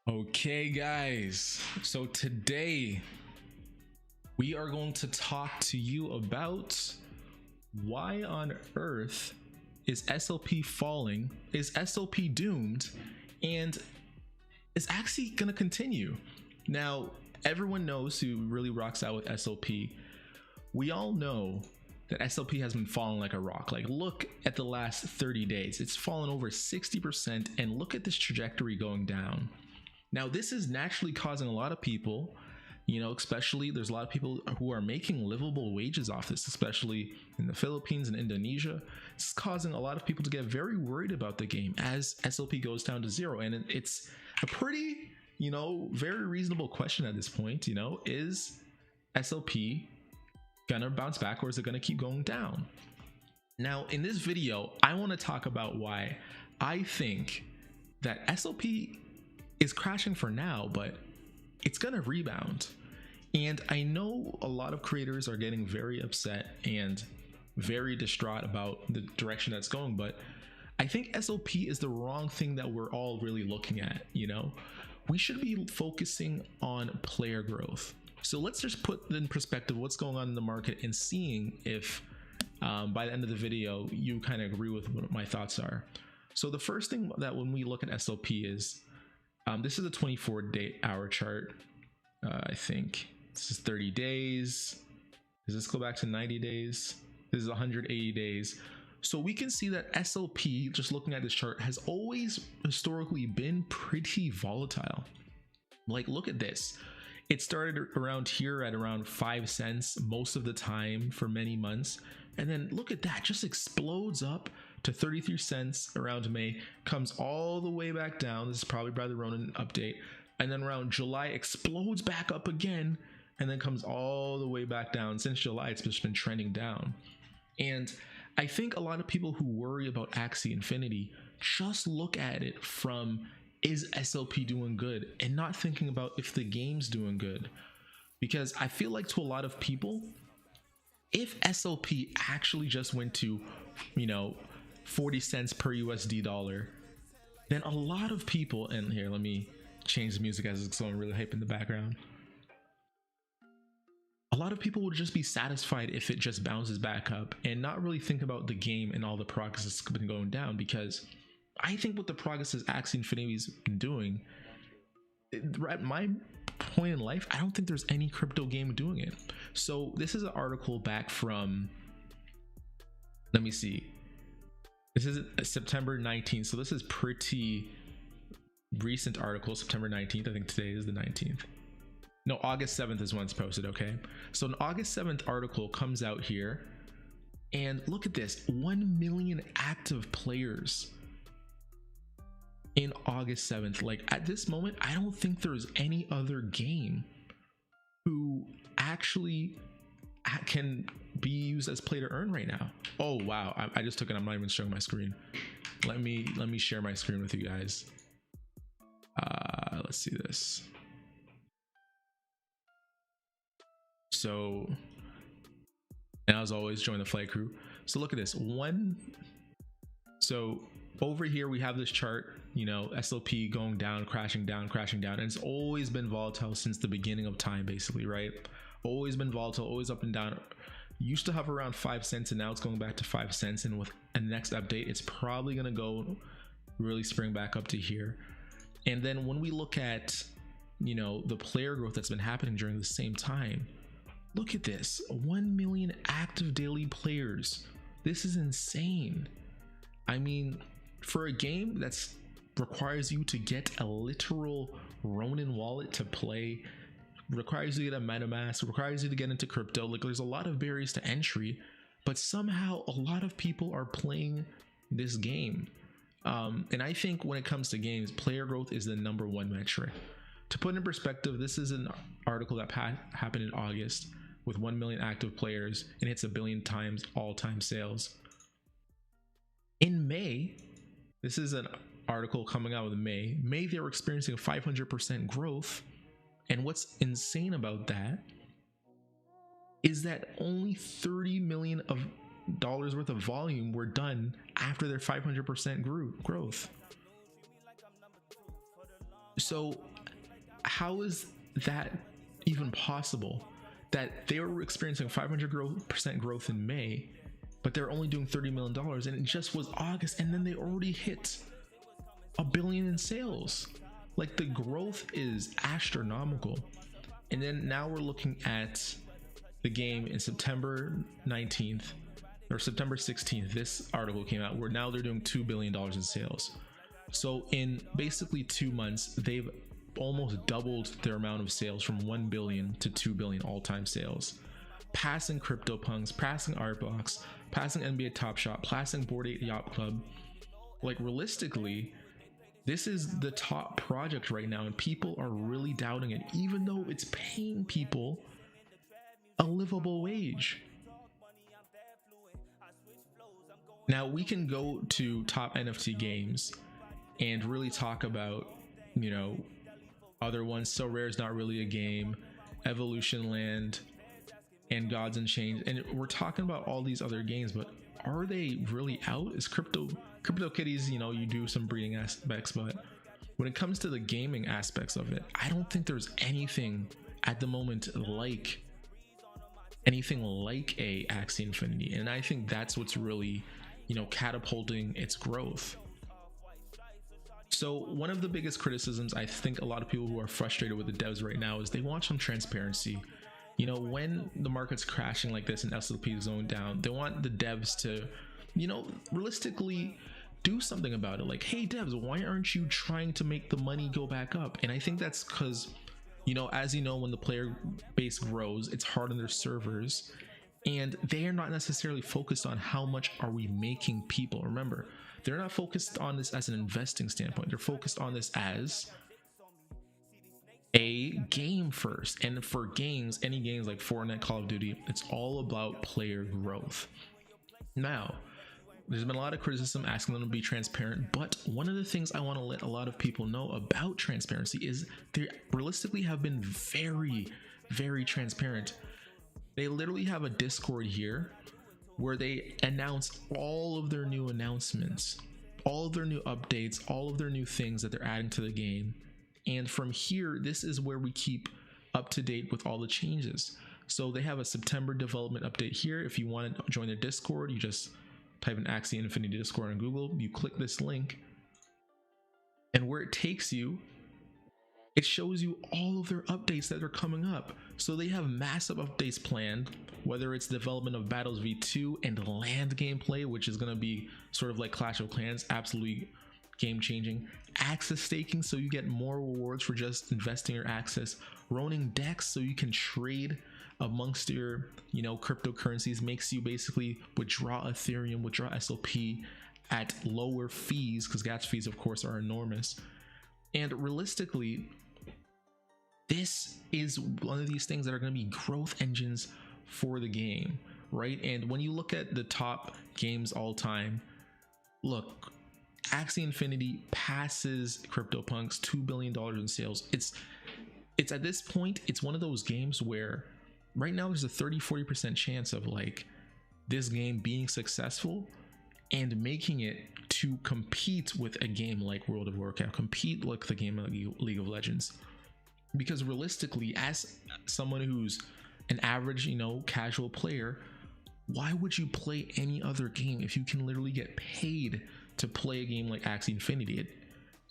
Okay, guys, so today we are going to talk to you about why on earth is SLP falling, is SLP doomed, and is Axie gonna continue? Now, everyone knows who really rocks out with SLP. We all know that SLP has been falling like a rock. Like, look at the last 30 days, it's fallen over 60%, and look at this trajectory going down. Now, this is naturally causing a lot of people, especially there's a lot of people who are making livable wages off this, especially in the Philippines and Indonesia. It's causing a lot of people to get very worried about the game as SLP goes down to zero. And it's a pretty, very reasonable question at this point. Is SLP gonna bounce back, or is it gonna keep going down? Now, in this video, I want to talk about why I think that SLP is crashing for now, but it's gonna rebound. And I know a lot of creators are getting very upset and very distraught about the direction that's going, but I think SLP is the wrong thing that we're all really looking at. We should be focusing on player growth. So let's just put in perspective what's going on in the market and seeing if by the end of the video you kind of agree with what my thoughts are. So the first thing that when we look at SLP is this is a 24-hour chart. I think this is 30 days. Does this go back to 90 days? This is 180 days. So we can see that SLP, just looking at this chart, has always historically been pretty volatile. Like, look at this. It started around here at around 5 cents most of the time for many months. And then look at that, just explodes up to 33 cents around May, comes all the way back down. This is probably by the Ronin update. And then around July explodes back up again and then comes all the way back down. Since July, it's just been trending down. And I think a lot of people who worry about Axie Infinity just look at it from, is SLP doing good, and not thinking about if the game's doing good. Because I feel like to a lot of people, if SLP actually just went to 40 cents per USD dollar, then a lot of people, and here, let me change the music as it's going really hype in the background. A lot of people would just be satisfied if it just bounces back up and not really think about the game and all the progress that's been going down. Because I think what the progress is Axie Infinity's been doing, at my point in life, I don't think there's any crypto game doing it. So this is an article back from, let me see, this is September 19th. So this is pretty recent article, September 19th. I think today is the 19th. No, August 7th is when it's posted. Okay, so an August 7th article comes out here, and look at this, 1 million active players in August 7th. Like, at this moment, I don't think there's any other game who actually can be used as play to earn right now. Oh wow, I just took it. I'm not even showing my screen. Let me share my screen with you guys. Let's see this. So, and as always, join the flight crew. So look at this one. So over here we have this chart, SLP going down, crashing down, and it's always been volatile since the beginning of time, basically, right? Always been volatile, always up and down. Used to have around 5 cents, and now it's going back to 5 cents. And with a next update, it's probably going to go really spring back up to here. And then when we look at, the player growth that's been happening during the same time, look at this, 1 million active daily players. This is insane. I mean, for a game that's requires you to get a literal Ronin wallet to play, requires you to get a MetaMask, requires you to get into crypto, like, there's a lot of barriers to entry, but somehow a lot of people are playing this game. And I think when it comes to games, player growth is the #1 metric. To put in perspective, this is an article that happened in August with 1 million active players, and it's 1 billion times all-time sales. In May, this is an article coming out with May. They were experiencing a 500% growth. And what's insane about that is that only $30 million worth of volume were done after their 500% growth. So how is that even possible? That they were experiencing 500% growth in May, but they're only doing $30 million, and it just was August, and then they already hit $1 billion in sales. Like, the growth is astronomical. And then now we're looking at the game in September 19th or September 16th. This article came out where now they're doing $2 billion in sales. So in basically 2 months, they've almost doubled their amount of sales from 1 billion to 2 billion all-time sales, passing CryptoPunks, passing Artbox, passing NBA Top Shot, passing Bored Ape Yacht Club. Like, realistically, this is the top project right now, and people are really doubting it, even though it's paying people a livable wage. Now we can go to top NFT games and really talk about, you know, other ones. So Rare is not really a game, Evolution Land, and Gods Unchained, and we're talking about all these other games, but are they really out? Is CryptoKitties, you know, you do some breeding aspects, but when it comes to the gaming aspects of it, I don't think there's anything at the moment like a Axie Infinity, and I think that's what's really, you know, catapulting its growth. So one of the biggest criticisms I think a lot of people who are frustrated with the devs right now is they want some transparency. You know, when the market's crashing like this and SLP is going down, they want the devs to, you know, realistically do something about it. Like, hey devs, why aren't you trying to make the money go back up? And I think that's because, you know, as you know, when the player base grows, it's hard on their servers, and they are not necessarily focused on how much are we making people. Remember, they're not focused on this as an investing standpoint. They're focused on this as a game first. And for games, any games like Fortnite, Call of Duty, it's all about player growth. Now, there's been a lot of criticism asking them to be transparent, but one of the things I want to let a lot of people know about transparency is they realistically have been very, very transparent. They literally have a Discord here where they announce all of their new announcements, all of their new updates, all of their new things that they're adding to the game. And from here, this is where we keep up to date with all the changes. So they have a September development update here. If you want to join their Discord, you just type in Axie Infinity Discord on Google, you click this link, and where it takes you, it shows you all of their updates that are coming up. So they have massive updates planned, whether it's development of Battles v2 and land gameplay, which is going to be sort of like Clash of Clans, absolutely game changing. Access staking, so you get more rewards for just investing your access. Ronin decks, so you can trade amongst your, you know, cryptocurrencies, makes you basically withdraw Ethereum, withdraw SLP at lower fees, because gas fees of course are enormous. And realistically, this is one of these things that are going to be growth engines for the game, right? And when you look at the top games all time, look, Axie Infinity passes CryptoPunks, $2 billion in sales. It's at this point, it's one of those games where right now there's a 30-40% chance of like this game being successful and making it to compete with a game like World of Warcraft, compete like the game of League of Legends. Because realistically, as someone who's an average, you know, casual player, why would you play any other game if you can literally get paid to play a game like Axie Infinity?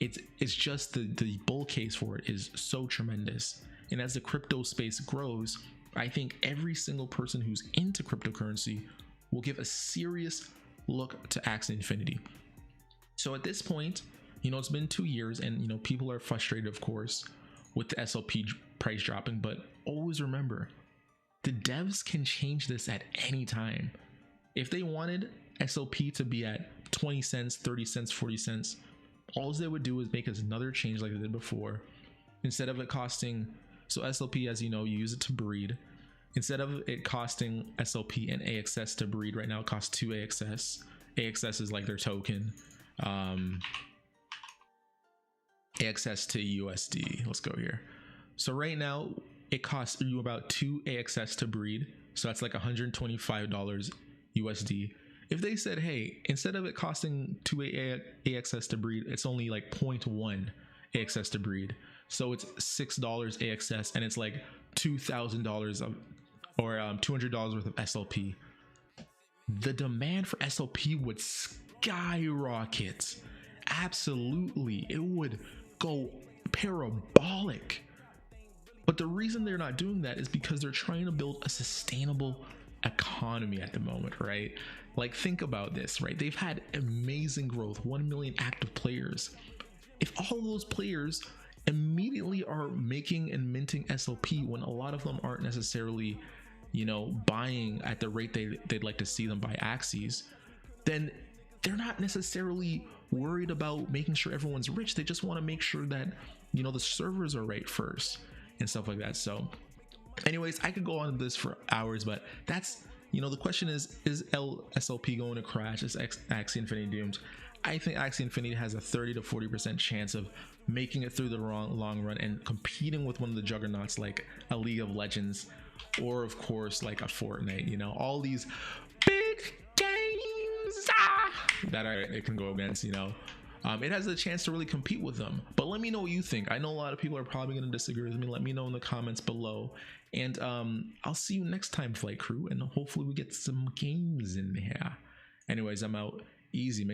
It's just the bull case for it is so tremendous. And as the crypto space grows, I think every single person who's into cryptocurrency will give a serious look to Axie Infinity. So at this point, you know, it's been 2 years, and you know, people are frustrated, of course, with the SLP price dropping, but always remember, the devs can change this at any time. If they wanted SLP to be at 20 cents, 30 cents, 40 cents, all they would do is make us another change like they did before. Instead of it costing, so SLP, as you know, you use it to breed. Instead of it costing SLP and AXS to breed, right now it costs 2 AXS. AXS is like their token. AXS to USD. Let's go here. So right now it costs you about 2 AXS to breed. So that's like $125 USD. If they said, hey, instead of it costing 2 AXS to breed, it's only like 0.1 AXS to breed. So it's $6 AXS, and it's like $2,000 of, or $200 worth of SLP. The demand for SLP would skyrocket. Absolutely, it would go parabolic. But the reason they're not doing that is because they're trying to build a sustainable economy at the moment, right? Like, think about this, right? They've had amazing growth, 1 million active players. If all of those players immediately are making and minting SLP when a lot of them aren't necessarily, you know, buying at the rate they'd like to see them buy Axies, then they're not necessarily worried about making sure everyone's rich. They just want to make sure that, you know, the servers are right first and stuff like that. So anyways, I could go on this for hours, but that's, you know, the question is SLP going to crash? Is Axie Infinity doomed? I think Axie Infinity has a 30 to 40% chance of making it through the long run and competing with one of the juggernauts like a League of Legends, or of course like a Fortnite. You know, all these big games that it can go against, you know. It has a chance to really compete with them. But let me know what you think. I know a lot of people are probably going to disagree with me. Let me know in the comments below, and I'll see you next time, Flight Crew, and hopefully we get some games in here. Anyways, I'm out. Easy, man.